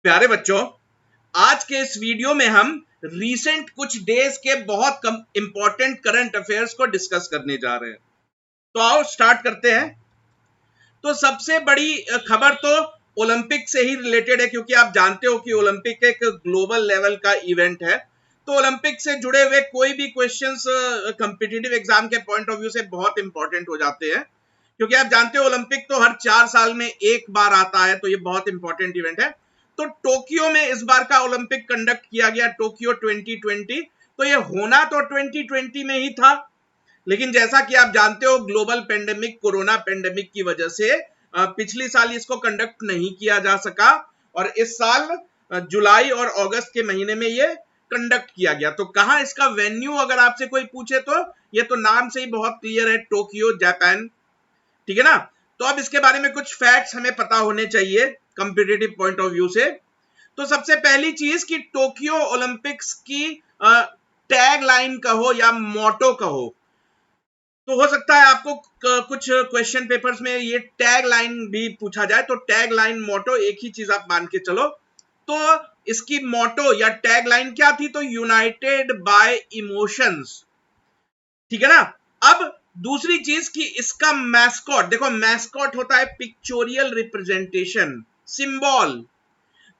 प्यारे बच्चों, आज के इस वीडियो में हम रीसेंट कुछ डेज के बहुत इंपॉर्टेंट करंट अफेयर्स को डिस्कस करने जा रहे हैं। तो आओ स्टार्ट करते हैं। तो सबसे बड़ी खबर तो ओलंपिक से ही रिलेटेड है, क्योंकि आप जानते हो कि ओलंपिक एक ग्लोबल लेवल का इवेंट है। तो ओलंपिक से जुड़े हुए कोई भी क्वेश्चंस कॉम्पिटिटिव एग्जाम के पॉइंट ऑफ व्यू से बहुत इंपॉर्टेंट हो जाते हैं, क्योंकि आप जानते हो ओलंपिक तो हर 4 साल में एक बार आता है, तो ये बहुत इंपॉर्टेंट इवेंट है। तो टोक्यो में इस बार का ओलंपिक कंडक्ट किया गया, टोक्यो 2020। तो ये होना तो 2020 में ही था, लेकिन जैसा कि आप जानते हो ग्लोबल पेंडेमिक, कोरोना पेंडेमिक की वजह से पिछली साल इसको कंडक्ट नहीं किया जा सका, और इस साल जुलाई और अगस्त के महीने में ये कंडक्ट किया गया। तो कहां इसका वेन्यू अगर आपसे कोई पूछे तो ये तो नाम से ही बहुत क्लियर है, टोक्यो, जापान। ठीक है ना। तो अब इसके बारे में कुछ फैक्ट्स हमें पता होने चाहिए कॉम्पिटिटिव पॉइंट ऑफ व्यू से। तो सबसे पहली चीज कि टोक्यो ओलंपिक्स की टैग लाइन कहो या मोटो कहो, तो हो सकता है आपको कुछ क्वेश्चन पेपर्स में ये टैग लाइन भी पूछा जाए। तो टैग लाइन, मोटो एक ही चीज आप मान के चलो। तो इसकी मोटो या टैग लाइन क्या थी? तो यूनाइटेड बाय इमोशंस। ठीक है ना। अब दूसरी चीज कि इसका मैस्कॉट, देखो मैस्कॉट होता है पिक्चोरियल रिप्रेजेंटेशन, सिंबल।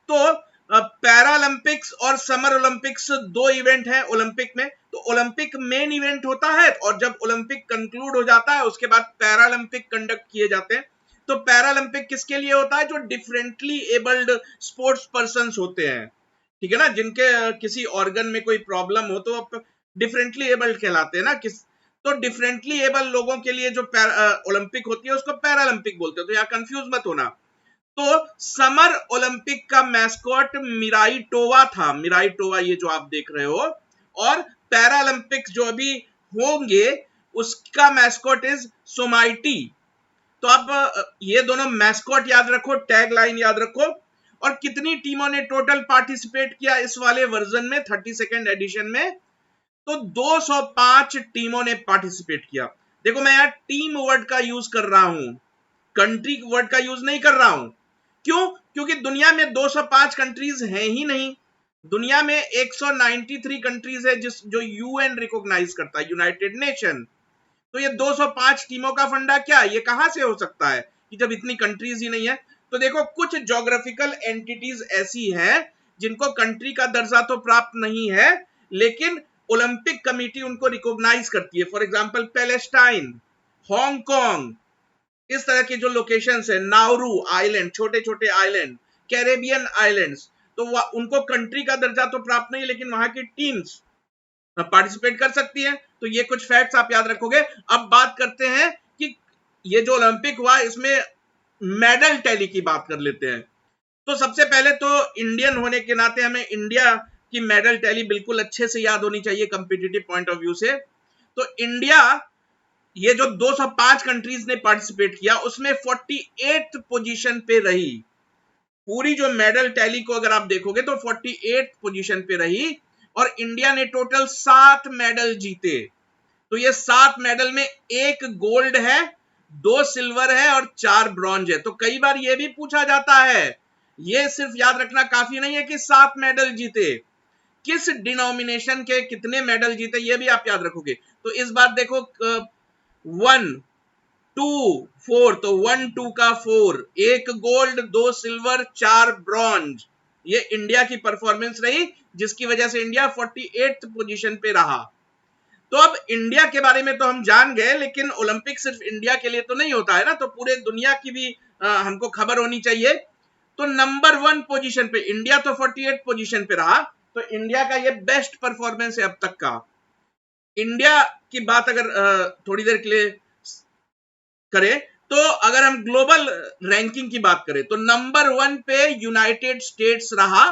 तो पैरालंपिक्स और समर ओलंपिक्स दो इवेंट हैं ओलंपिक में। तो ओलंपिक मेन इवेंट होता है, और जब ओलंपिक कंक्लूड हो जाता है उसके बाद पैरालंपिक कंडक्ट किए जाते हैं। तो पैरालंपिक किसके लिए होता है? जो डिफरेंटली एबल्ड स्पोर्ट्स पर्संस होते हैं, ठीक है ना, जिनके किसी ऑर्गन में कोई प्रॉब्लम हो तो डिफरेंटली एबल्ड कहलाते हैं ना। तो डिफरेंटली एबल लोगों के लिए जो ओलंपिक होती है उसको पैरालंपिक बोलते हैं। तो यहाँ कंफ्यूज मत होना। तो समर ओलंपिक का मैस्कॉट मिराइटोवा था, मिराइटोवा ये जो आप देख रहे हो। और पैरालंपिक्स जो अभी होंगे उसका मैस्कॉट इज सोमाइटी। तो आप ये दोनों मैस्कॉट याद रखो, टैग लाइन याद रखो। और कितनी टीमों ने टोटल पार्टिसिपेट किया इस वाले वर्जन में, 32nd एडिशन में? तो 205 टीमों ने पार्टिसिपेट किया। देखो मैं यहाँ टीम वर्ड का यूज कर रहा हूं, कंट्री वर्ड का यूज नहीं कर रहा हूं। क्यों? क्योंकि दुनिया में 205 कंट्रीज हैं ही नहीं। दुनिया में 193 कंट्रीज है जो यूएन रिकॉग्नाइज करता है, यूनाइटेड नेशन। तो ये 205 टीमों का फंडा क्या, ये कहां से हो सकता है कि जब इतनी कंट्रीज ही नहीं है? तो देखो कुछ ज्योग्राफिकल एंटिटीज ऐसी हैं जिनको कंट्री का दर्जा तो प्राप्त नहीं है, लेकिन ओलंपिक कमेटी उनको रिकॉग्नाइज करती है। फॉर एग्जांपल पैलेस्टाइन, हांगकांग, इस तरह की जो लोकेशंस है, नाउरू आइलैंड, छोटे छोटे आइलैंड, कैरेबियन आइलैंड्स, तो उनको कंट्री का दर्जा तो प्राप्त नहीं, लेकिन वहां की टीम्स पार्टिसिपेट कर सकती हैं। तो ये कुछ फैक्ट्स आप याद रखोगे। अब बात करते हैं कि ये जो ओलंपिक हुआ इसमें मेडल टैली की बात कर लेते हैं। तो सबसे पहले तो इंडियन होने के नाते हमें इंडिया की मेडल टैली बिल्कुल अच्छे से याद होनी चाहिए कॉम्पिटिटिव पॉइंट ऑफ व्यू से। तो इंडिया, ये जो 205 कंट्रीज ने पार्टिसिपेट किया उसमें 48th पोजीशन पे रही। पूरी जो मेडल टैली को अगर आप देखोगे तो 48th पोजीशन पे रही, और इंडिया ने टोटल 7 मेडल जीते। तो ये 7 मेडल में 1 गोल्ड है, 2 सिल्वर है और 4 ब्रॉन्ज है। तो कई बार ये भी पूछा जाता है, ये सिर्फ याद रखना काफी नहीं है कि 7 मेडल जीते, किस डिनोमिनेशन के कितने मेडल जीते ये भी आप याद रखोगे। तो इस बार देखो 1 2 4, तो 1 2 का 4, 1 गोल्ड, 2 सिल्वर, 4 ब्रॉन्ज, ये इंडिया की परफॉर्मेंस रही, जिसकी वजह से इंडिया 48th पोजीशन पे रहा। तो अब इंडिया के बारे में तो हम जान गए, लेकिन ओलंपिक सिर्फ इंडिया के लिए तो नहीं होता है ना, तो पूरे दुनिया की भी हमको खबर होनी चाहिए। तो नंबर 1 पोजीशन पे इंडिया तो 48 पोजीशन पे रहा। तो इंडिया का ये बेस्ट परफॉर्मेंस है अब तक का। इंडिया की बात अगर थोड़ी देर के लिए करें, तो अगर हम ग्लोबल रैंकिंग की बात करें तो नंबर 1 पे यूनाइटेड स्टेट्स रहा।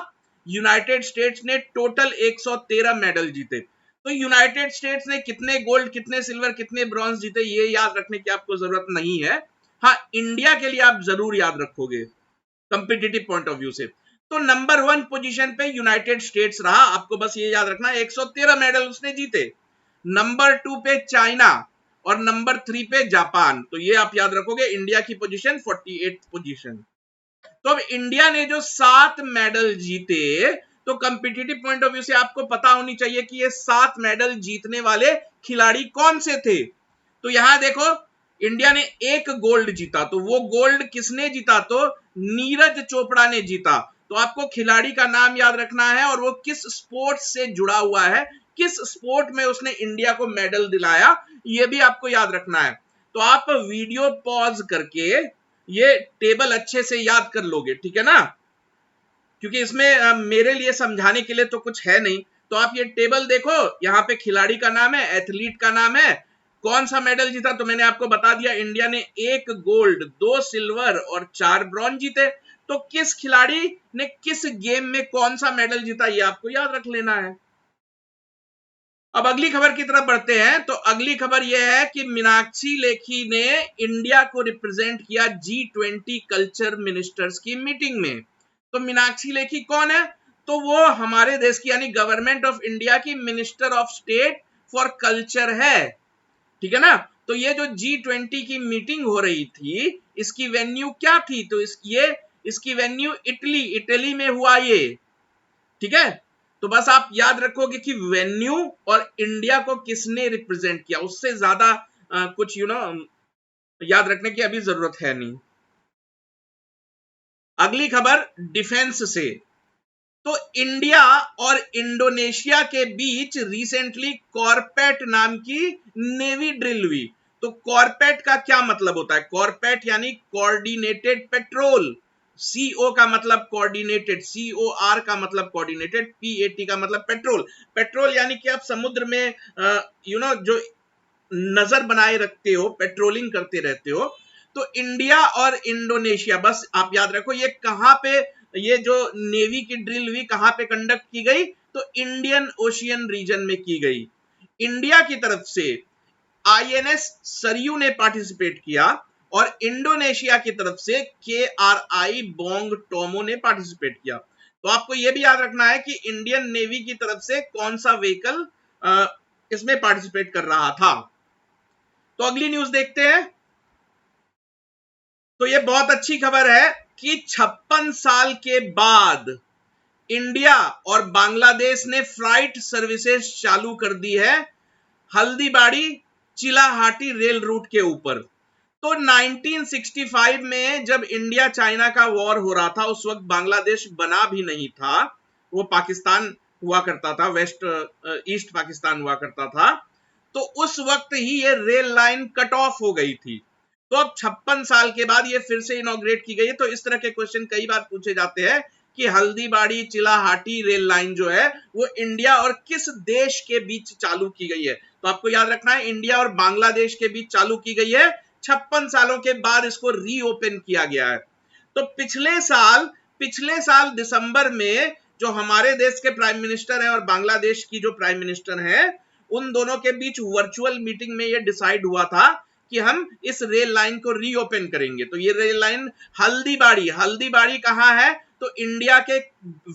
यूनाइटेड स्टेट्स ने टोटल 113 मेडल जीते। तो यूनाइटेड स्टेट्स ने कितने गोल्ड, कितने सिल्वर, कितने ब्रॉन्ज जीते ये याद रखने की आपको जरूरत नहीं है। हाँ, इंडिया के लिए आप जरूर याद रखोगे कंपिटिटिव पॉइंट ऑफ व्यू से। तो नंबर 1 पोजीशन पे यूनाइटेड स्टेट्स रहा, आपको बस ये याद रखना 113 मेडल उसने जीते। नंबर 2 पे चाइना और नंबर 3 पे जापान। तो ये आप याद रखोगे, इंडिया की पोजीशन 48th पोजीशन। तो अब इंडिया ने जो 7 मेडल जीते, तो कंपिटिटिव पॉइंट ऑफ व्यू से आपको पता होनी चाहिए कि ये 7 मेडल जीतने वाले खिलाड़ी कौन से थे। तो यहां देखो, इंडिया ने 1 गोल्ड जीता, तो वो गोल्ड किसने जीता, तो नीरज चोपड़ा ने जीता। तो आपको खिलाड़ी का नाम याद रखना है और वो किस स्पोर्ट से जुड़ा हुआ है, किस स्पोर्ट में उसने इंडिया को मेडल दिलाया, ये भी आपको याद रखना है। तो आप वीडियो पॉज करके ये टेबल अच्छे से याद कर लोगे, ठीक है ना, क्योंकि इसमें मेरे लिए समझाने के लिए तो कुछ है नहीं। तो आप ये टेबल देखो, यहाँ पे खिलाड़ी का नाम है, एथलीट का नाम है, कौन सा मेडल जीता, तो मैंने आपको बता दिया, इंडिया ने 1 गोल्ड, 2 सिल्वर और 4 ब्रॉन्ज जीते। तो किस खिलाड़ी ने किस गेम में कौन सा मेडल जीता, ये आपको याद रख लेना है। अब अगली खबर की तरफ बढ़ते हैं। तो अगली खबर यह है कि मीनाक्षी लेखी ने इंडिया को रिप्रेजेंट किया G20 कल्चर मिनिस्टर्स की मीटिंग में। तो मीनाक्षी लेखी कौन है, तो वो हमारे देश की यानी गवर्नमेंट ऑफ इंडिया की minister of state for culture है, ठीक है ना। तो ये जो G20 की मीटिंग हो रही थी, इसकी वेन्यू क्या थी, तो इसकी वेन्यू इटली में हुआ ये, ठीक है। तो बस आप याद रखोगे कि वेन्यू और इंडिया को किसने रिप्रेजेंट किया, उससे ज्यादा कुछ याद रखने की अभी जरूरत है नहीं। अगली खबर डिफेंस से। तो इंडिया और इंडोनेशिया के बीच रिसेंटली कॉर्पेट नाम की नेवी ड्रिल हुई। तो कॉर्पेट का क्या मतलब होता है, कॉर्पेट यानी कोऑर्डिनेटेड पेट्रोल, CO का मतलब कोऑर्डिनेटेड, COR का मतलब कोऑर्डिनेटेड, PAT का मतलब पेट्रोल। पेट्रोल यानी कि आप समुद्र में जो नजर बनाए रखते हो, पेट्रोलिंग करते रहते हो। तो इंडिया और इंडोनेशिया, बस आप याद रखो ये कहां पे, ये जो नेवी की ड्रिल हुई कहां पे कंडक्ट की गई, तो इंडियन ओशियन रीजन में की गई। इंडिया की तरफ से INS सरयू ने पार्टिसिपेट किया और इंडोनेशिया की तरफ से KRI बोंग टोमो ने पार्टिसिपेट किया। तो आपको यह भी याद रखना है कि इंडियन नेवी की तरफ से कौन सा व्हीकल इसमें पार्टिसिपेट कर रहा था। तो अगली न्यूज देखते हैं। तो यह बहुत अच्छी खबर है कि 56 साल के बाद इंडिया और बांग्लादेश ने फ्लाइट सर्विसेज चालू कर दी है हल्दीबाड़ी चिलाहाटी रेल रूट के ऊपर। तो 1965 में जब इंडिया चाइना का वॉर हो रहा था, उस वक्त बांग्लादेश बना भी नहीं था, वो पाकिस्तान हुआ करता था, ईस्ट पाकिस्तान हुआ करता था। तो उस वक्त ही ये रेल लाइन कट ऑफ हो गई थी। तो अब 56 साल के बाद ये फिर से इनॉग्रेट की गई है। तो इस तरह के क्वेश्चन कई बार पूछे जाते हैं कि हल्दीबाड़ी चिलाहाटी रेल लाइन जो है वो इंडिया और किस देश के बीच चालू की गई है। तो आपको याद रखना है इंडिया और बांग्लादेश के बीच चालू की गई है, 56 सालों के बाद इसको रीओपन किया गया है। तो पिछले साल दिसंबर में जो हमारे देश के प्राइम मिनिस्टर हैं और बांग्लादेश की जो प्राइम मिनिस्टर हैं, उन दोनों के बीच वर्चुअल मीटिंग में यह डिसाइड हुआ था कि हम इस रेल लाइन को रीओपन करेंगे। तो ये रेल लाइन हल्दीबाड़ी कहां है, तो इंडिया के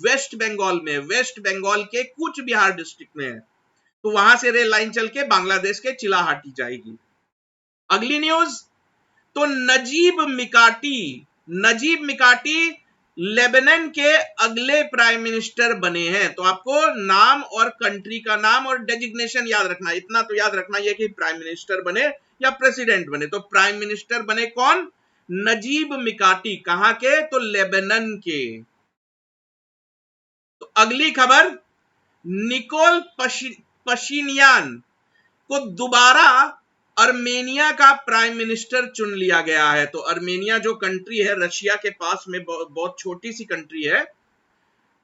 वेस्ट बंगाल में, वेस्ट बंगाल के कूच बिहार डिस्ट्रिक्ट में है। तो वहां से रेल लाइन चल के बांग्लादेश के चिलाहाटी जाएगी। अगली न्यूज, तो नजीब मिकाटी लेबनान के अगले प्राइम मिनिस्टर बने हैं। तो आपको नाम और कंट्री का नाम और डेजिग्नेशन याद रखना, इतना तो याद रखना है कि प्राइम मिनिस्टर बने या प्रेसिडेंट बने। तो प्राइम मिनिस्टर बने कौन, नजीब मिकाटी, कहां के, तो लेबनान के। तो अगली खबर, निकोल पशिनियान को दोबारा अर्मेनिया का प्राइम मिनिस्टर चुन लिया गया है। तो अर्मेनिया जो कंट्री है रशिया के पास में, बहुत छोटी सी कंट्री है।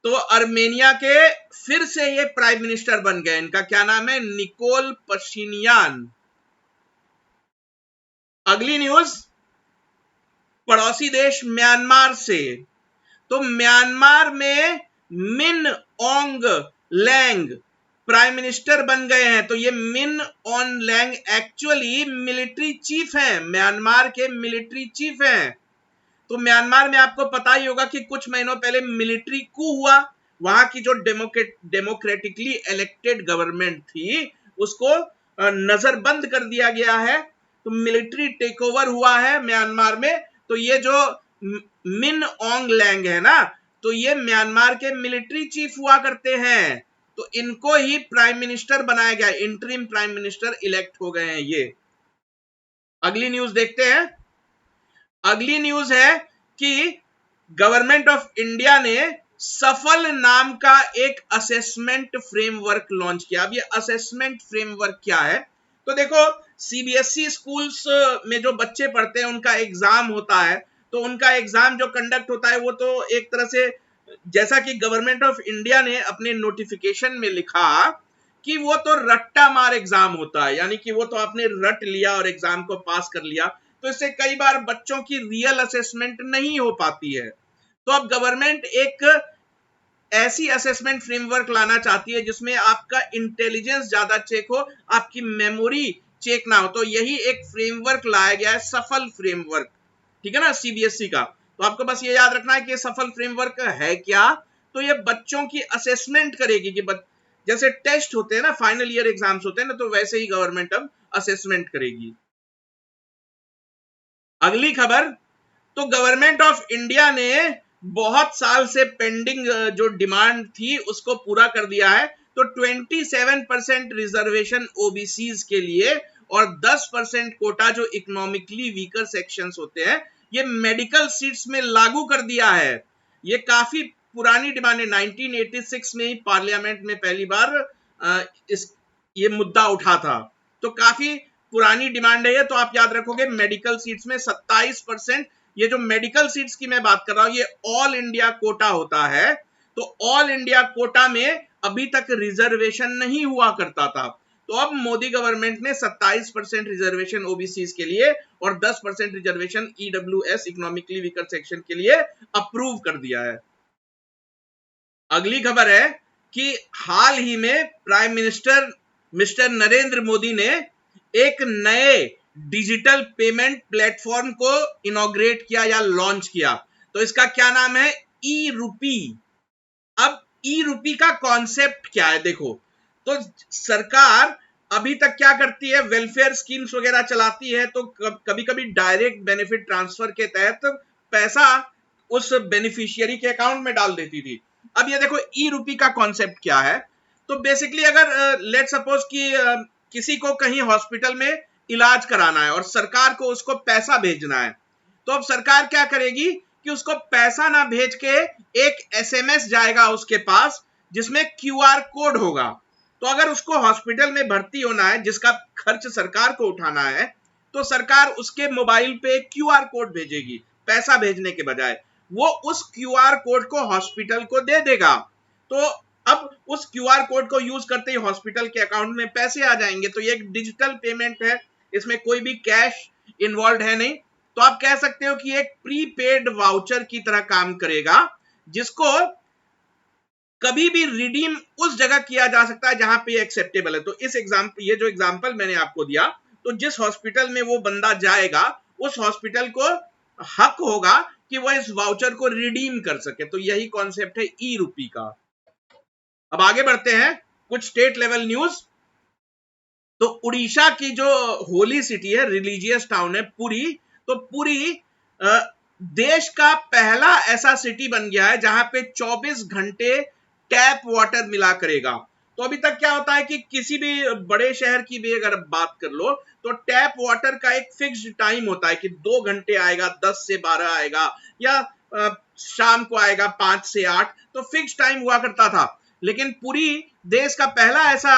तो अर्मेनिया के फिर से ये प्राइम मिनिस्टर बन गए, इनका क्या नाम है, निकोल पशिनियान। अगली न्यूज, पड़ोसी देश म्यांमार से। तो म्यांमार में मिन ओंग लैंग प्राइम मिनिस्टर बन गए हैं। तो ये Min Aung Hlaing actually military chief हैं, म्यांमार के मिलिट्री चीफ हैं। तो म्यांमार में आपको पता ही होगा कि कुछ महीनों पहले मिलिट्री कू हुआ, वहां की जो डेमोक्रेटिकली इलेक्टेड गवर्नमेंट थी उसको नजरबंद कर दिया गया है। तो मिलिट्री टेक ओवर हुआ है म्यांमार में। तो ये जो मिन ऑन्ग लैंग है ना, तो ये म्यांमार के मिलिट्री चीफ हुआ करते हैं, तो इनको ही प्राइम मिनिस्टर बनाया गया, इंटरिम प्राइम मिनिस्टर इलेक्ट हो गए हैं ये। अगली न्यूज देखते हैं। अगली न्यूज है कि गवर्नमेंट ऑफ इंडिया ने सफल नाम का एक असेसमेंट फ्रेमवर्क लॉन्च किया। अब ये असेसमेंट फ्रेमवर्क क्या है, तो देखो सीबीएसई स्कूल्स में जो बच्चे पढ़ते हैं उनका एग्जाम होता है, तो उनका एग्जाम जो कंडक्ट होता है वो तो एक तरह से, जैसा कि गवर्नमेंट ऑफ इंडिया ने अपने नोटिफिकेशन में लिखा कि वो तो रट्टा मार एग्जाम होता है, यानी कि वो तो आपने रट लिया और एग्जाम को पास कर लिया, तो इससे कई बार बच्चों की रियल असेसमेंट नहीं हो पाती है। तो अब गवर्नमेंट एक ऐसी असेसमेंट फ्रेमवर्क लाना चाहती है जिसमें आपका इंटेलिजेंस ज्यादा चेक हो, आपकी मेमोरी चेक ना हो, तो यही एक फ्रेमवर्क लाया गया है, सफल फ्रेमवर्क, ठीक है ना, सीबीएसई का। तो आपको बस ये याद रखना है कि सफल फ्रेमवर्क है क्या, तो ये बच्चों की असेसमेंट करेगी कि जैसे टेस्ट होते हैं ना, फाइनल ईयर एग्जाम्स होते हैं ना, तो वैसे ही गवर्नमेंट अब असेसमेंट करेगी। अगली खबर, तो गवर्नमेंट ऑफ इंडिया ने बहुत साल से पेंडिंग जो डिमांड थी उसको पूरा कर दिया है, तो 27% रिजर्वेशन ओबीसीज के लिए और 10% कोटा जो इकोनॉमिकली वीकर सेक्शंस होते हैं, ये मेडिकल सीट्स में लागू कर दिया है। ये काफी पुरानी डिमांड है, 1986 में ही पार्लियामेंट में पहली बार ये मुद्दा उठा था, तो काफी पुरानी डिमांड है ये। तो आप याद रखोगे मेडिकल सीट्स में 27%, ये जो मेडिकल सीट्स की मैं बात कर रहा हूं ये ऑल इंडिया कोटा होता है, तो ऑल इंडिया कोटा में अभी तक रिजर्वेशन नहीं हुआ करता था, तो अब मोदी गवर्नमेंट ने 27% रिजर्वेशन ओबीसी के लिए और 10% reservation EWS economically weaker section के लिए अप्रूव कर दिया है। अगली खबर है कि हाल ही में prime minister mister Narendra Modi ने एक नए डिजिटल पेमेंट प्लेटफॉर्म को इनॉग्रेट किया या लॉन्च किया, तो इसका क्या नाम है, ई रूपी। अब ई रूपी का कॉन्सेप्ट क्या है, देखो, तो सरकार अभी तक क्या करती है, वेलफेयर स्कीम्स वगैरह चलाती है, तो कभी कभी डायरेक्ट बेनिफिट ट्रांसफर के तहत पैसा उस बेनिफिशियरी के अकाउंट में डाल देती थी। अब ये देखो ई रूपी का कॉन्सेप्ट क्या है, तो बेसिकली अगर लेट सपोज कि किसी को कहीं हॉस्पिटल में इलाज कराना है और सरकार को उसको पैसा भेजना है, तो अब सरकार क्या करेगी कि उसको पैसा ना भेज के एक एसएमएस जाएगा उसके पास जिसमें क्यूआर कोड होगा, तो अगर उसको हॉस्पिटल में भर्ती होना है जिसका खर्च सरकार को उठाना है, तो सरकार उसके मोबाइल पे क्यूआर कोड भेजेगी पैसा भेजने के बजाय, वो उस क्यूआर कोड को हॉस्पिटल को दे देगा, तो अब उस क्यूआर कोड को यूज करते ही हॉस्पिटल के अकाउंट में पैसे आ जाएंगे। तो ये एक डिजिटल पेमेंट है, इसमें कोई भी कैश इन्वॉल्व है नहीं, तो आप कह सकते हो कि एक प्रीपेड वाउचर की तरह काम करेगा, जिसको कभी भी रिडीम उस जगह किया जा सकता है जहां पे एक्सेप्टेबल है। तो इस एग्जाम्पल, ये जो एग्जाम्पल मैंने आपको दिया, तो जिस हॉस्पिटल में वो बंदा जाएगा उस हॉस्पिटल को हक होगा कि वो इस वाउचर को रिडीम कर सके, तो यही कॉन्सेप्ट है ई रूपी का। अब आगे बढ़ते हैं, कुछ स्टेट लेवल न्यूज। तो उड़ीसा की जो होली सिटी है, रिलीजियस टाउन है पुरी, तो पुरी देश का पहला ऐसा सिटी बन गया है जहां पे 24 घंटे टैप वाटर मिला करेगा। तो अभी तक क्या होता है कि किसी भी बड़े शहर की भी अगर बात कर लो तो टैप वाटर का एक फिक्स्ड टाइम होता है कि 2 घंटे आएगा, 10 से 12 आएगा, या शाम को आएगा 5 से 8, तो फिक्स्ड टाइम हुआ करता था। लेकिन पूरी देश का पहला ऐसा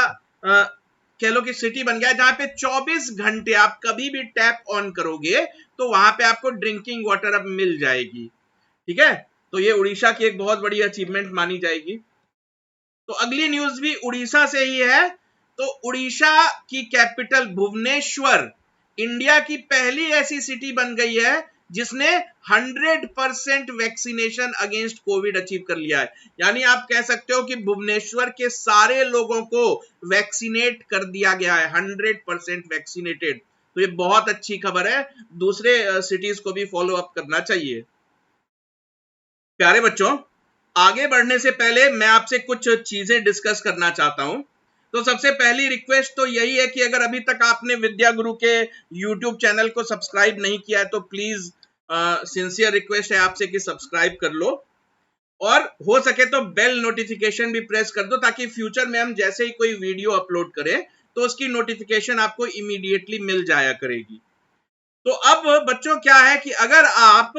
कह लो कि सिटी बन गया जहां पे 24 घंटे आप कभी भी टैप ऑन करोगे तो वहां पे आपको ड्रिंकिंग वाटर अब मिल जाएगी, ठीक है। तो ये उड़ीसा की एक बहुत बड़ी अचीवमेंट मानी जाएगी। तो अगली न्यूज भी उड़ीसा से ही है। तो उड़ीसा की कैपिटल भुवनेश्वर इंडिया की पहली ऐसी सिटी बन गई है जिसने 100% वैक्सीनेशन अगेंस्ट कोविड अचीव कर लिया है। यानी आप कह सकते हो कि भुवनेश्वर के सारे लोगों को वैक्सीनेट कर दिया गया है, 100% वैक्सीनेटेड। तो ये बहुत अच्छी खबर है, दूसरे सिटीज को भी फॉलो अप करना चाहिए। प्यारे बच्चों, आगे बढ़ने से पहले मैं आपसे कुछ चीजें डिस्कस करना चाहता हूं। तो सबसे पहली रिक्वेस्ट तो यही है कि अगर अभी तक आपने विद्या गुरु के YouTube चैनल को सब्सक्राइब नहीं किया है तो प्लीज सिंसियर रिक्वेस्ट है आपसे कि सब्सक्राइब कर लो और हो सके तो बेल नोटिफिकेशन भी प्रेस कर दो, ताकि फ्यूचर में हम जैसे ही कोई वीडियो अपलोड करें तो उसकी नोटिफिकेशन आपको इमीडिएटली मिल जाया करेगी। तो अब बच्चों क्या है कि अगर आप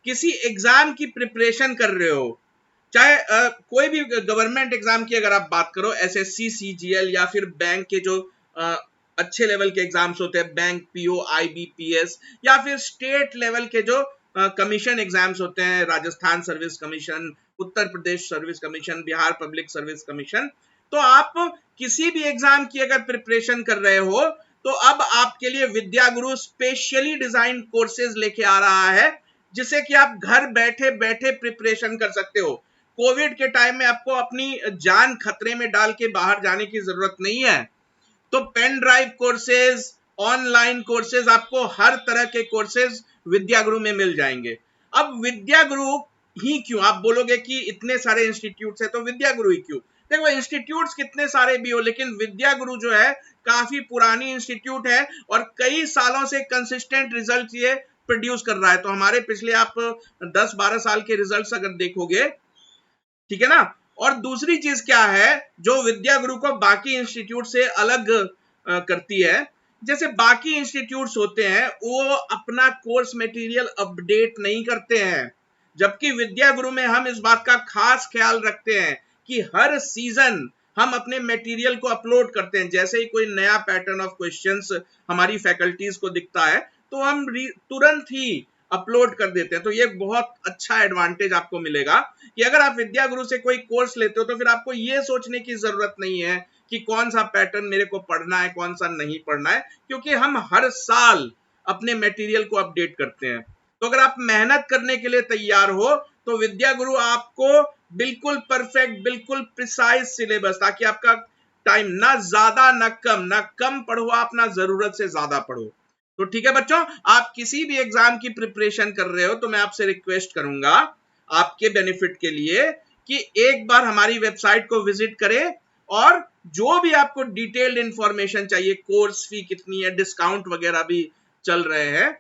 किसी एग्जाम की प्रिपरेशन कर रहे हो, चाहे कोई भी गवर्नमेंट एग्जाम की अगर आप बात करो, एसएससी, सीजीएल या फिर बैंक के जो अच्छे लेवल के एग्जाम्स होते हैं, बैंक, पीओ, आईबीपीएस, या फिर स्टेट लेवल के जो कमीशन एग्जाम्स होते हैं, Rajasthan service commission, Uttar Pradesh service commission, Bihar public service commission, तो आप किसी भी एग्जाम की अगर प्रिपरेशन कर रहे हो तो अब आपके लिए विद्या गुरु स्पेशली डिजाइन कोर्सेज लेके आ रहा है, जिससे कि आप घर बैठे बैठे प्रिपरेशन कर सकते हो। कोविड के टाइम में आपको अपनी जान खतरे में डाल के बाहर जाने की जरूरत नहीं है। तो pen drive courses, online courses, आपको हर तरह के कोर्सेज विद्या गुरु में मिल जाएंगे। अब विद्या गुरु ही क्यों, आप बोलोगे कि इतने सारे इंस्टीट्यूट्स है तो विद्या गुरु ही क्यों? देखो, इंस्टीट्यूट्स कितने सारे भी हो, लेकिन विद्या गुरु जो है काफी पुरानी इंस्टीट्यूट है और कई सालों से कंसिस्टेंट रिजल्ट ये प्रोड्यूस कर रहा है। तो हमारे पिछले आप 10-12 साल के रिजल्ट्स अगर देखोगे, ठीक है ना। और दूसरी चीज क्या है जो विद्या गुरु को बाकी इंस्टीट्यूट से अलग करती है, जैसे बाकी इंस्टीट्यूट्स होते हैं वो अपना कोर्स मटेरियल अपडेट नहीं करते हैं, जबकि विद्या गुरु में हम इस बात का खास ख्याल रखते हैं कि हर सीजन हम अपने मटेरियल को अपलोड करते हैं। जैसे ही कोई नया पैटर्न ऑफ क्वेश्चंस हमारी फैकल्टीज को दिखता है तो हम तुरंत ही अपलोड कर देते हैं। तो ये बहुत अच्छा एडवांटेज आपको मिलेगा कि अगर आप विद्या गुरु से कोई कोर्स लेते हो तो फिर आपको ये सोचने की जरूरत नहीं है कि कौन सा पैटर्न मेरे को पढ़ना है, कौन सा नहीं पढ़ना है, क्योंकि हम हर साल अपने मटेरियल को अपडेट करते हैं। तो अगर आप मेहनत करने के लिए तैयार हो तो विद्या गुरु आपको बिल्कुल परफेक्ट, बिल्कुल प्रिसाइज सिलेबस, ताकि आपका टाइम ना ज्यादा ना कम, ना कम पढ़ो आप, ना जरूरत से ज्यादा पढ़ो। तो ठीक है बच्चों, आप किसी भी एग्जाम की प्रिपरेशन कर रहे हो तो मैं आपसे रिक्वेस्ट करूंगा आपके बेनिफिट के लिए कि एक बार हमारी वेबसाइट को विजिट करें और जो भी आपको डिटेल्ड इंफॉर्मेशन चाहिए, कोर्स फी कितनी है, डिस्काउंट वगैरह भी चल रहे हैं,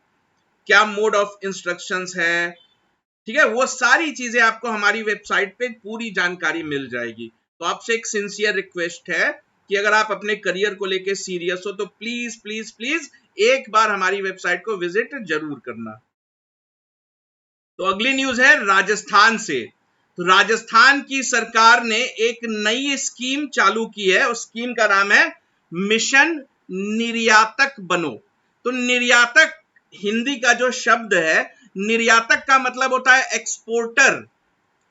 क्या मोड ऑफ इंस्ट्रक्शंस है, ठीक है, वो सारी चीजें आपको हमारी वेबसाइट पे पूरी जानकारी मिल जाएगी। तो आपसे एक सिंसियर रिक्वेस्ट है कि अगर आप अपने करियर को लेके सीरियस हो तो प्लीज प्लीज प्लीज एक बार हमारी वेबसाइट को विजिट जरूर करना। तो अगली न्यूज है राजस्थान से। तो राजस्थान की सरकार ने एक नई स्कीम चालू की है, उस स्कीम का नाम है मिशन निर्यातक बनो। तो निर्यातक हिंदी का जो शब्द है, निर्यातक का मतलब होता है एक्सपोर्टर,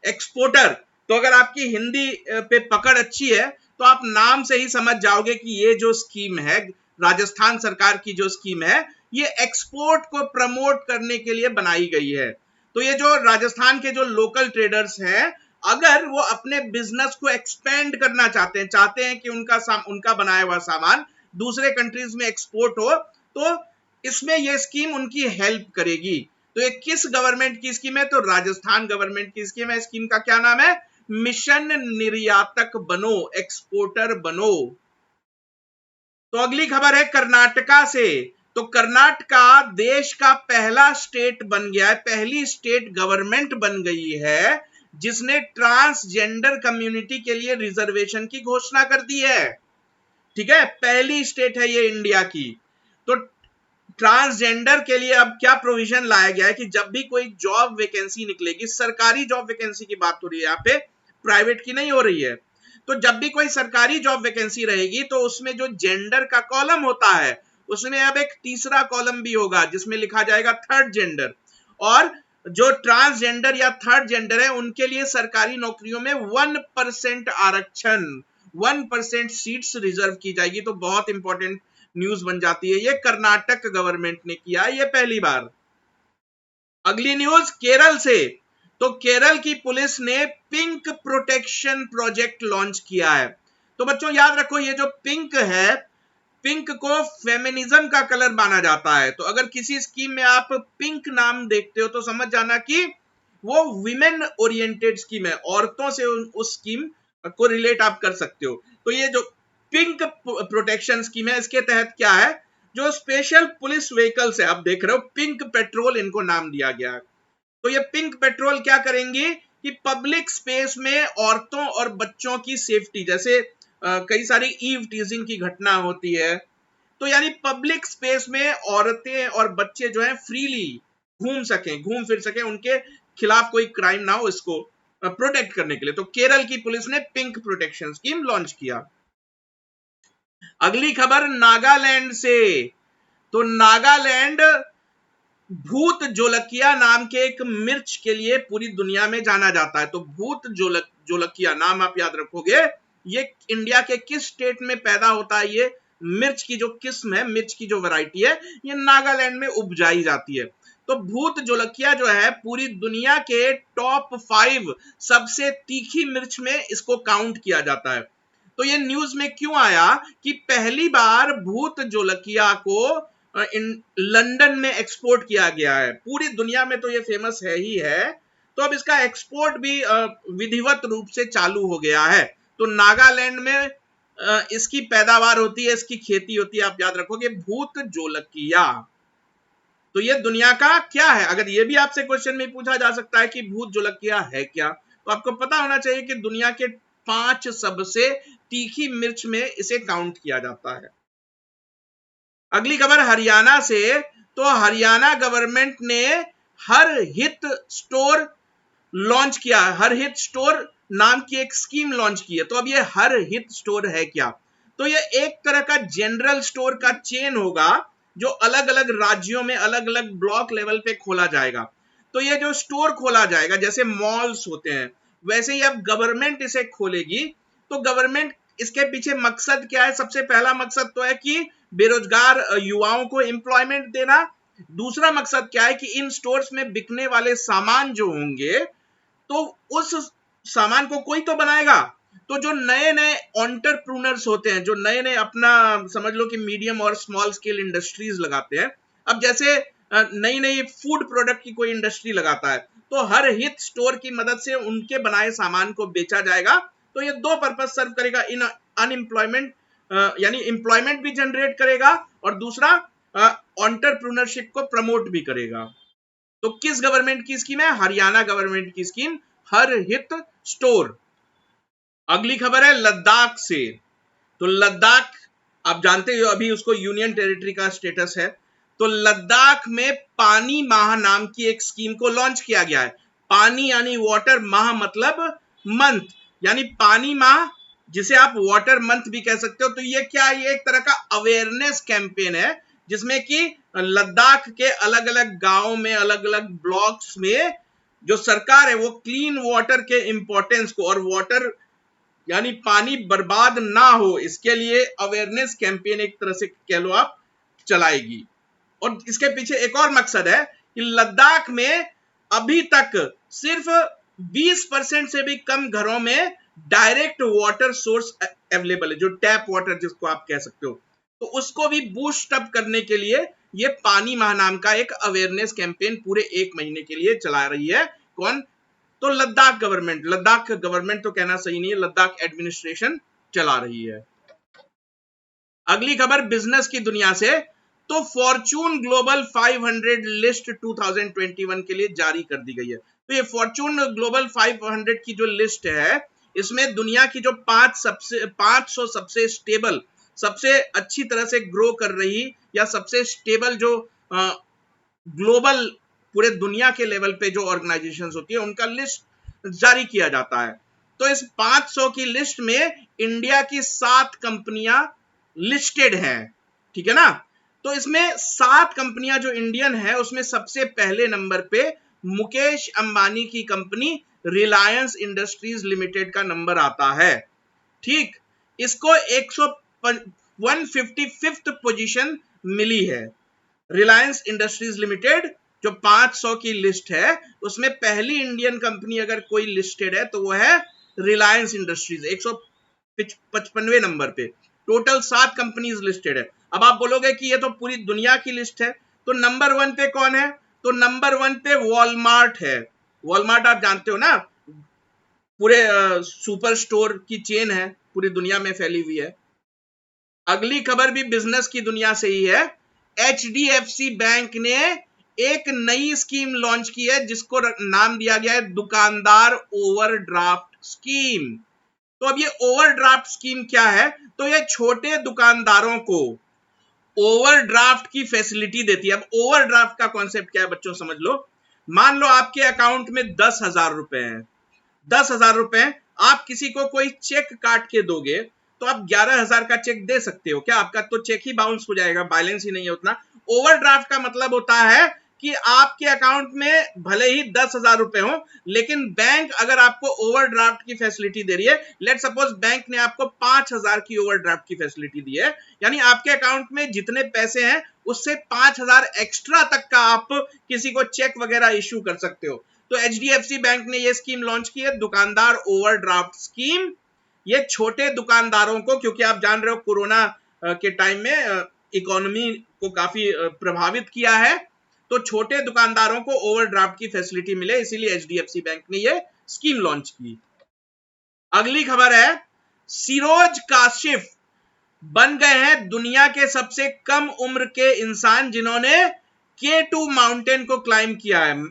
एक्सपोर्टर। तो अगर आपकी हिंदी पे पकड़ अच्छी है तो आप नाम से ही समझ जाओगे कि ये जो स्कीम है, राजस्थान सरकार की जो स्कीम है, ये एक्सपोर्ट को प्रमोट करने के लिए बनाई गई है। तो ये जो राजस्थान के जो लोकल ट्रेडर्स हैं, अगर वो अपने बिजनेस को एक्सपेंड करना चाहते हैं कि उनका बनाया हुआ सामान दूसरे कंट्रीज में एक्सपोर्ट हो, तो इसमें ये स्कीम उनकी हेल्प करेगी। तो ये किस गवर्नमेंट की स्कीम है? तो राजस्थान गवर्नमेंट की स्कीम है। स्कीम का क्या नाम है? मिशन निर्यातक बनो, एक्सपोर्टर बनो। तो अगली खबर है कर्नाटका से। तो कर्नाटका देश का पहला स्टेट बन गया है, पहली स्टेट गवर्नमेंट बन गई है जिसने ट्रांसजेंडर कम्युनिटी के लिए रिजर्वेशन की घोषणा कर दी है। ठीक है, पहली स्टेट है ये इंडिया की। तो ट्रांसजेंडर के लिए अब क्या प्रोविजन लाया गया है कि जब भी कोई जॉब वैकेंसी निकलेगी, सरकारी जॉब वैकेंसी की बात हो रही है यहाँ पे, प्राइवेट की नहीं हो रही है, तो जब भी कोई सरकारी जॉब वैकेंसी रहेगी तो उसमें जो जेंडर का कॉलम होता है उसमें अब एक तीसरा कॉलम भी होगा जिसमें लिखा जाएगा थर्ड जेंडर। और जो ट्रांसजेंडर या थर्ड जेंडर है उनके लिए सरकारी नौकरियों में 1% आरक्षण, 1% सीट्स रिजर्व की जाएगी। तो बहुत इंपॉर्टेंट न्यूज बन जाती है। ये कर्नाटक गवर्नमेंट ने किया है ये पहली बार। अगली न्यूज केरल से। तो केरल की पुलिस ने पिंक प्रोटेक्शन प्रोजेक्ट लॉन्च किया है। तो बच्चों याद रखो, ये जो पिंक है, पिंक को फेमिनिज्म का कलर माना जाता है। तो अगर किसी स्कीम में आप पिंक नाम देखते हो तो समझ जाना कि वो विमेन ओरिएंटेड स्कीम है, औरतों से उस स्कीम को रिलेट आप कर सकते हो। तो ये जो पिंक प्रोटेक्शन स्कीम है, इसके तहत क्या है, जो स्पेशल पुलिस व्हीकल्स है, आप देख रहे हो पिंक पेट्रोल इनको नाम दिया गया है। तो ये पिंक पेट्रोल क्या करेंगी कि पब्लिक स्पेस में औरतों और बच्चों की सेफ्टी, जैसे कई सारी ईव टीजिंग की घटना होती है, तो यानी पब्लिक स्पेस में औरतें और बच्चे जो है फ्रीली घूम फिर सकें, उनके खिलाफ कोई क्राइम ना हो, इसको प्रोटेक्ट करने के लिए तो केरल की पुलिस ने पिंक प्रोटेक्शन स्कीम लॉन्च किया। अगली खबर नागालैंड से। तो नागालैंड भूत जोलकिया नाम के एक मिर्च के लिए पूरी दुनिया में जाना जाता है। तो भूत जोलकिया नाम आप याद रखोगे, ये इंडिया के किस स्टेट में पैदा होता है, ये मिर्च की जो किस्म है, मिर्च की जो वैरायटी है, ये नागालैंड में उपजाई जाती है। तो भूत जोलकिया जो है पूरी दुनिया के टॉप 5 सबसे तीखी मिर्च में इसको काउंट किया जाता है। तो ये न्यूज में क्यों आया कि पहली बार भूत जोलकिया को लंदन में एक्सपोर्ट किया गया है। पूरी दुनिया में तो ये फेमस है ही है, तो अब इसका एक्सपोर्ट भी विधिवत रूप से चालू हो गया है। तो नागालैंड में इसकी पैदावार होती है, इसकी खेती होती है, आप याद रखोगे भूत जोलकिया। तो ये दुनिया का क्या है, अगर ये भी आपसे क्वेश्चन में पूछा जा सकता है कि भूत जोलकिया है क्या, तो आपको पता होना चाहिए कि दुनिया के 5 सबसे तीखी मिर्च में इसे काउंट किया जाता है। अगली खबर हरियाणा से। तो हरियाणा गवर्नमेंट ने हर हित स्टोर लॉन्च किया, हर हित स्टोर नाम की एक स्कीम लॉन्च की है। तो अब ये हर हित स्टोर है क्या, तो ये एक तरह का जनरल स्टोर का चेन होगा जो अलग अलग राज्यों में अलग अलग ब्लॉक लेवल पे खोला जाएगा। तो ये जो स्टोर खोला जाएगा, जैसे मॉल्स होते हैं, वैसे ही अब गवर्नमेंट इसे खोलेगी। तो गवर्नमेंट, इसके पीछे मकसद क्या है, सबसे पहला मकसद तो है कि बेरोजगार युवाओं को एम्प्लॉयमेंट देना। दूसरा मकसद क्या है कि इन स्टोर्स में बिकने वाले सामान जो होंगे, तो उस सामान को कोई तो बनाएगा। तो जो नए नए एंटरप्रेन्योर्स होते हैं, जो नए नए अपना समझ लो कि मीडियम और स्मॉल स्केल इंडस्ट्रीज लगाते हैं, अब जैसे नई नई फूड प्रोडक्ट की कोई इंडस्ट्री लगाता है, तो हर हित स्टोर की मदद से उनके बनाए सामान को बेचा जाएगा। तो ये दो पर्पस सर्व करेगा, इन अनएम्प्लॉयमेंट यानी एम्प्लॉयमेंट भी जनरेट करेगा, और दूसरा एंटरप्रेन्योरशिप को प्रमोट भी करेगा। तो किस गवर्नमेंट की स्कीम है, हरियाणा गवर्नमेंट की स्कीम, हर हित स्टोर। अगली खबर है लद्दाख से। तो लद्दाख आप जानते हो अभी उसको यूनियन टेरिटरी का स्टेटस है। तो लद्दाख में पानी माह नाम की एक स्कीम को लॉन्च किया गया है। पानी यानी वाटर, माह मतलब मंथ, यानी पानी माह, जिसे आप वाटर मंथ भी कह सकते हो। तो ये क्या है, ये एक तरह का अवेयरनेस कैंपेन है, जिसमें कि लद्दाख के अलग अलग गांव में, अलग अलग ब्लॉक्स में जो सरकार है वो क्लीन वाटर के इंपॉर्टेंस को, और वाटर यानी पानी बर्बाद ना हो, इसके लिए अवेयरनेस कैंपेन एक तरह से कह लो आप चलाएगी। और इसके पीछे एक और मकसद है कि लद्दाख में अभी तक सिर्फ 20% से भी कम घरों में डायरेक्ट वाटर सोर्स अवेलेबल है, जो टैप वाटर जिसको आप कह सकते हो। तो उसको भी बूस्ट अप करने के लिए ये पानी माह नाम का एक अवेयरनेस कैंपेन पूरे 1 महीने के लिए चला रही है। कौन, तो लद्दाख गवर्नमेंट। लद्दाख गवर्नमेंट तो कहना सही नहीं है, लद्दाख एडमिनिस्ट्रेशन चला रही है। अगली खबर बिजनेस की दुनिया से। तो फॉर्चून ग्लोबल 500 लिस्ट 2021 के लिए जारी कर दी गई है। तो ये फॉर्चून ग्लोबल 500 की जो लिस्ट है, इसमें दुनिया की जो 500 सबसे स्टेबल, सबसे अच्छी तरह से ग्रो कर रही, या सबसे स्टेबल जो ग्लोबल पूरे दुनिया के लेवल पे जो ऑर्गेनाइजेशंस होती है, उनका लिस्ट जारी किया जाता है। तो इस 500 की लिस्ट में इंडिया की 7 कंपनियां लिस्टेड हैं, ठीक है ना। तो इसमें 7 कंपनियां जो इंडियन है, उसमें सबसे पहले नंबर पे मुकेश अंबानी की कंपनी रिलायंस इंडस्ट्रीज लिमिटेड का नंबर आता है। ठीक, इसको 155th पोजीशन मिली है। रिलायंस इंडस्ट्रीज लिमिटेड जो 500 की लिस्ट है, उसमें पहली इंडियन कंपनी अगर कोई लिस्टेड है तो वो है रिलायंस इंडस्ट्रीज, 155वें नंबर पे। टोटल 7 कंपनीज लिस्टेड है। अब आप बोलोगे कि ये तो पूरी दुनिया की लिस्ट है, तो नंबर 1 पे कौन है, तो नंबर 1 पे वॉलमार्ट है। वॉलमार्ट आप जानते हो ना, पूरे सुपर स्टोर की चेन है, पूरी दुनिया में फैली हुई है। अगली खबर भी बिजनेस की दुनिया से ही है। HDFC बैंक ने एक नई स्कीम लॉन्च की है जिसको नाम दिया गया है दुकानदार ओवरड्राफ्ट स्कीम। तो अब ये ओवरड्राफ्ट स्कीम क्या है? तो ये छोटे दुकानदारों को ओवरड्राफ्ट की फैसिलिटी देती है। अब ओवरड्राफ्ट का कॉन्सेप्ट क्या है बच्चों, समझ लो। मान लो आपके अकाउंट में 10,000 रुपए हैं, 10,000 रुपए आप किसी को कोई चेक काट के दोगे तो आप 11,000 का चेक दे सकते हो क्या? आपका तो चेक ही बाउंस हो जाएगा, बैलेंस ही नहीं है उतना। ओवरड्राफ्ट का मतलब होता है कि आपके अकाउंट में भले ही 10,000 रुपए हो, लेकिन बैंक अगर आपको ओवरड्राफ्ट की फैसिलिटी दे रही है, लेट सपोज बैंक ने आपको 5,000 की ओवरड्राफ्ट की फैसिलिटी दी है, यानी आपके अकाउंट में जितने पैसे हैं उससे 5,000 एक्स्ट्रा तक का आप किसी को चेक वगैरह इश्यू कर सकते हो। तो HDFC बैंक ने ये स्कीम लॉन्च की है, दुकानदार ओवरड्राफ्ट स्कीम। ये छोटे दुकानदारों को, क्योंकि आप जान रहे हो कोरोना के टाइम में इकोनॉमी को काफी प्रभावित किया है, तो छोटे दुकानदारों को ओवरड्राफ्ट की फैसिलिटी मिले, इसीलिए HDFC बैंक ने ये स्कीम लॉन्च की। अगली खबर है, सिरोज काशिफ बन गए हैं दुनिया के सबसे कम उम्र के इंसान जिन्होंने K2 माउंटेन को क्लाइंब किया है।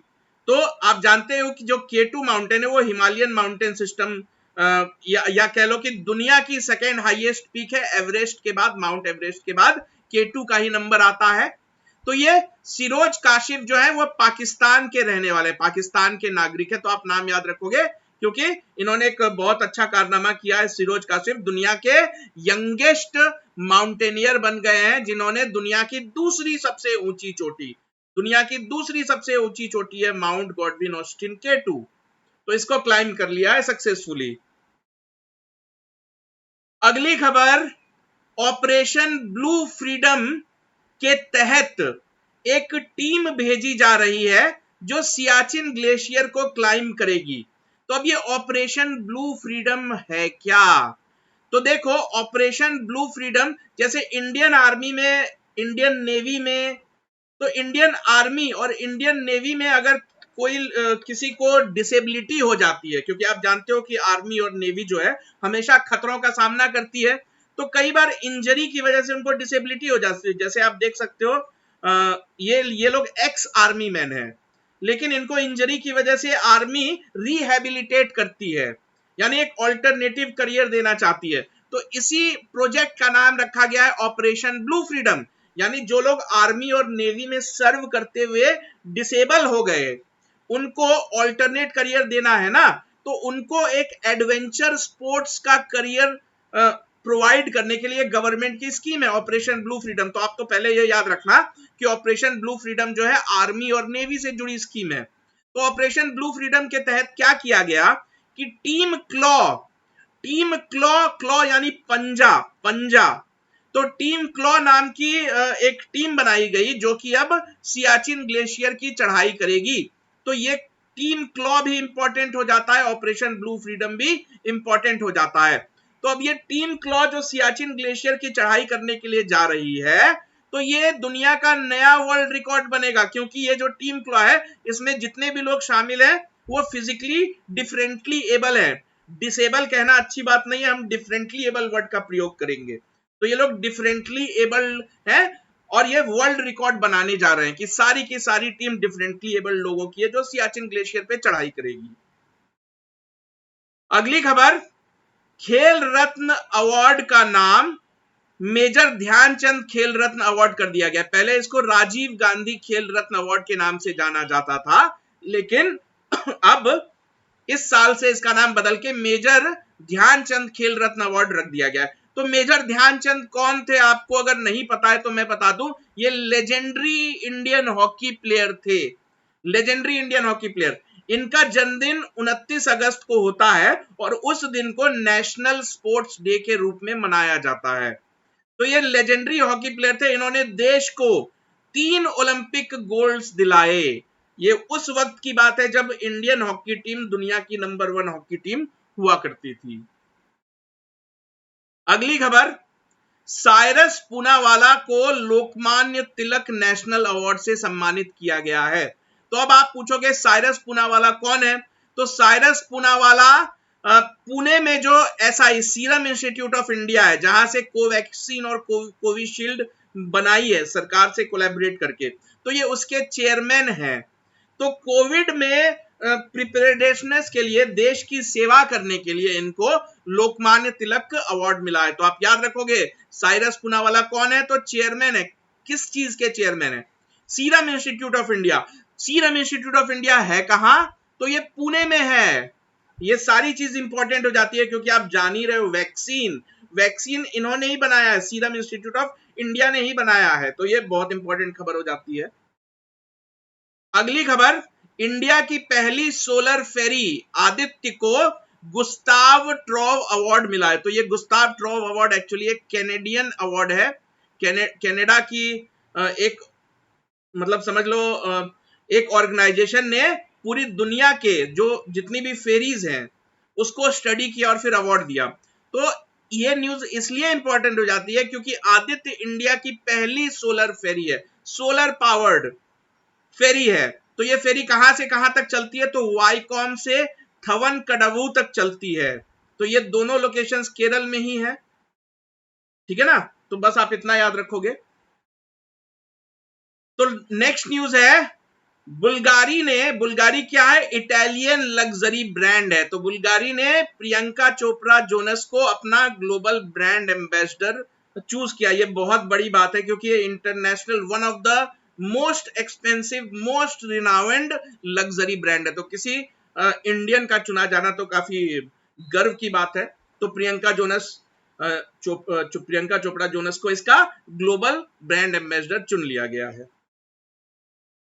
तो आप जानते हो कि जो K2 माउंटेन है वो हिमालयन माउंटेन सिस्टम या कह लो कि दुनिया की सेकेंड हाईएस्ट पीक है, एवरेस्ट के बाद, माउंट एवरेस्ट के बाद K2 का ही नंबर आता है। तो ये सिरोज काशिफ जो है वो पाकिस्तान के रहने वाले, पाकिस्तान के नागरिक है। तो आप नाम याद रखोगे क्योंकि इन्होंने एक बहुत अच्छा कारनामा किया है। सिरोज काशिफ दुनिया के यंगेस्ट माउंटेनियर बन गए हैं जिन्होंने दुनिया की दूसरी सबसे ऊंची चोटी, दुनिया की दूसरी सबसे ऊंची चोटी है माउंट गॉडविन ऑस्टिन K2, तो इसको क्लाइंब कर लिया है सक्सेसफुली। अगली खबर, ऑपरेशन ब्लू फ्रीडम के तहत एक टीम भेजी जा रही है जो सियाचिन ग्लेशियर को क्लाइंब करेगी। तो अब ये ऑपरेशन ब्लू फ्रीडम है क्या? तो देखो, ऑपरेशन ब्लू फ्रीडम जैसे इंडियन आर्मी में, इंडियन नेवी में, तो इंडियन आर्मी और इंडियन नेवी में अगर कोई किसी को डिसेबिलिटी हो जाती है, क्योंकि आप जानते हो कि आर्मी और नेवी जो है हमेशा खतरों का सामना करती है, तो कई बार इंजरी की वजह से उनको डिसेबिलिटी हो जाती है। जैसे आप देख सकते हो ये लोग एक्स आर्मी मैन है, लेकिन इनको इंजरी की वजह से आर्मी रिहेबिलिटेट करती है, यानी एक ऑल्टरनेटिव करियर देना चाहती है। तो इसी प्रोजेक्ट का नाम रखा गया है ऑपरेशन ब्लू फ्रीडम, यानी जो लोग आर्मी और नेवी में सर्व करते हुए डिसेबल हो गए उनको ऑल्टरनेट करियर देना है ना, तो उनको एक एडवेंचर स्पोर्ट्स का करियर प्रोवाइड करने के लिए गवर्नमेंट की स्कीम है ऑपरेशन ब्लू फ्रीडम। तो आप तो पहले ये याद रखना कि ऑपरेशन ब्लू फ्रीडम जो है आर्मी और नेवी से जुड़ी स्कीम है। तो ऑपरेशन ब्लू फ्रीडम के तहत क्या किया गया कि टीम क्लॉ यानी पंजा, पंजा, तो टीम क्लॉ नाम की एक टीम बनाई गई जो कि अब सियाचिन ग्लेशियर की चढ़ाई करेगी। तो ये टीम क्लॉ भी इंपॉर्टेंट हो जाता है, ऑपरेशन ब्लू फ्रीडम भी इंपॉर्टेंट हो जाता है। तो अब ये टीम क्लॉ जो सियाचिन ग्लेशियर की चढ़ाई करने के लिए जा रही है, तो ये दुनिया का नया वर्ल्ड रिकॉर्ड बनेगा, क्योंकि ये जो टीम क्लॉ है इसमें जितने भी लोग शामिल हैं वो फिजिकली डिफरेंटली एबल है। डिसेबल कहना अच्छी बात नहीं है, हम डिफरेंटली एबल वर्ड का प्रयोग करेंगे। तो ये लोग डिफरेंटली एबल्ड हैं और ये वर्ल्ड रिकॉर्ड बनाने जा रहे हैं कि सारी की सारी टीम डिफरेंटली एबल्ड लोगों की है जो सियाचिन ग्लेशियर पे चढ़ाई करेगी। अगली खबर, खेल रत्न अवार्ड का नाम मेजर ध्यानचंद खेल रत्न अवार्ड कर दिया गया। पहले इसको राजीव गांधी खेल रत्न अवार्ड के नाम से जाना जाता था, लेकिन अब इस साल से इसका नाम बदल के मेजर ध्यानचंद खेल रत्न अवार्ड रख दिया गया। तो मेजर ध्यानचंद कौन थे? आपको अगर नहीं पता है तो मैं बता दूं, ये लेजेंडरी इंडियन हॉकी प्लेयर थे, लेजेंडरी इंडियन हॉकी प्लेयर। इनका जन्मदिन 29 अगस्त को होता है और उस दिन को नेशनल स्पोर्ट्स डे के रूप में मनाया जाता है। तो ये लेजेंडरी हॉकी प्लेयर थे, इन्होंने देश को 3 ओलंपिक गोल्ड्स दिलाए। ये उस वक्त की बात है जब इंडियन हॉकी टीम दुनिया की नंबर 1 हॉकी टीम हुआ करती थी। अगली खबर, साइरस पूनावाला को लोकमान्य तिलक नेशनल अवार्ड से सम्मानित किया गया है। तो अब आप पूछोगे साइरस पूनावाला कौन है? तो साइरस पूनावाला पुणे में जो SI serum institute of India है, जहां से कोवैक्सीन और कोविशील्ड बनाई है सरकार से कोलैबोरेट करके, तो ये उसके चेयरमैन हैं। तो कोविड में प्रिपेयर्डनेस के लिए, देश की सेवा करने के लिए इनको लोकमान्य तिलक अवार्ड मिला है। तो आप याद रखोगे साइरस पूनावाला कौन है, तो चेयरमैन है। किस चीज के चेयरमैन है? Serum institute of India. Serum institute of India है कहां? तो ये पुणे में है। ये सारी चीज इंपॉर्टेंट हो जाती है क्योंकि आप जान ही रहे हो वैक्सीन इन्होंने ही बनाया है, सीरम इंस्टीट्यूट ऑफ इंडिया ने ही बनाया है। तो ये बहुत इंपॉर्टेंट खबर हो जाती है। अगली खबर, इंडिया की पहली सोलर फेरी आदित्य को गुस्ताव ट्रोव अवार्ड मिला है। तो ये गुस्ताव ट्रोव अवार्ड एक्चुअली एक कैनेडियन अवार्ड है। कनाडा की एक, मतलब समझ लो, एक ऑर्गेनाइजेशन ने पूरी दुनिया के जो जितनी भी फेरीज हैं उसको स्टडी किया और फिर अवार्ड दिया। तो ये न्यूज इसलिए इंपॉर्टेंट हो जाती है क्योंकि आदित्य इंडिया की पहली सोलर फेरी है, सोलर पावर्ड फेरी है। तो ये फेरी कहां से कहां तक चलती है? तो वाईकॉम से थवन कडवू तक चलती है। तो ये दोनों लोकेशंस केरल में ही है, ठीक है ना? तो बस आप इतना याद रखोगे। तो नेक्स्ट न्यूज है, बुल्गारी क्या है? इटालियन लग्जरी ब्रांड है। तो बुल्गारी ने प्रियंका चोपड़ा जोनस को अपना ग्लोबल ब्रांड एम्बेसडर चूज किया। ये बहुत बड़ी बात है क्योंकि ये international one of the most expensive, most renowned luxury brand है। तो किसी इंडियन का चुना जाना तो काफी गर्व की बात है। तो प्रियंका चोपड़ा जोनस को इसका ग्लोबल ब्रांड एम्बेसडर चुन लिया गया है।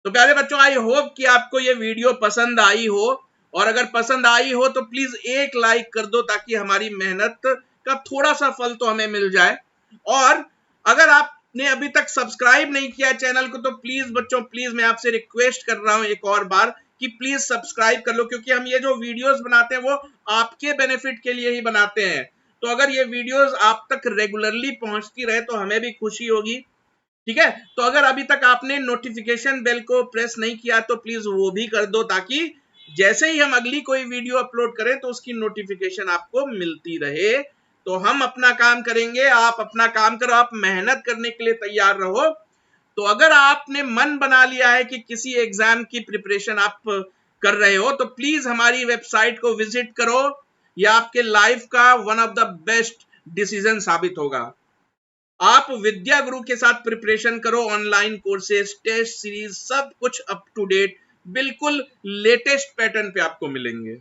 तो प्यारे बच्चों, आई होप कि आपको ये वीडियो पसंद आई हो, और अगर पसंद आई हो तो प्लीज एक लाइक कर दो ताकि हमारी मेहनत का थोड़ा सा फल तो हमें मिल जाए। और अगर आपने अभी तक सब्सक्राइब नहीं किया चैनल को तो प्लीज बच्चों, प्लीज मैं आपसे रिक्वेस्ट कर रहा हूं एक और बार कि प्लीज सब्सक्राइब कर लो, क्योंकि हम ये जो वीडियोस बनाते हैं वो आपके बेनिफिट के लिए ही बनाते हैं। तो अगर ये वीडियोस आप तक रेगुलरली पहुंचती रहे तो हमें भी खुशी होगी, ठीक है? तो अगर अभी तक आपने नोटिफिकेशन बेल को प्रेस नहीं किया तो प्लीज वो भी कर दो, ताकि जैसे ही हम अगली कोई वीडियो अपलोड करें तो उसकी नोटिफिकेशन आपको मिलती रहे। तो हम अपना काम करेंगे, आप अपना काम करो, आप मेहनत करने के लिए तैयार रहो। तो अगर आपने मन बना लिया है कि किसी एग्जाम की प्रिपरेशन आप कर रहे हो तो प्लीज हमारी वेबसाइट को विजिट करो। यह आपके लाइफ का one of the best decision साबित होगा। आप विद्या गुरु के साथ प्रिपरेशन करो, ऑनलाइन कोर्सेज, टेस्ट सीरीज, सब कुछ अप टू डेट, बिल्कुल लेटेस्ट पैटर्न पे आपको मिलेंगे।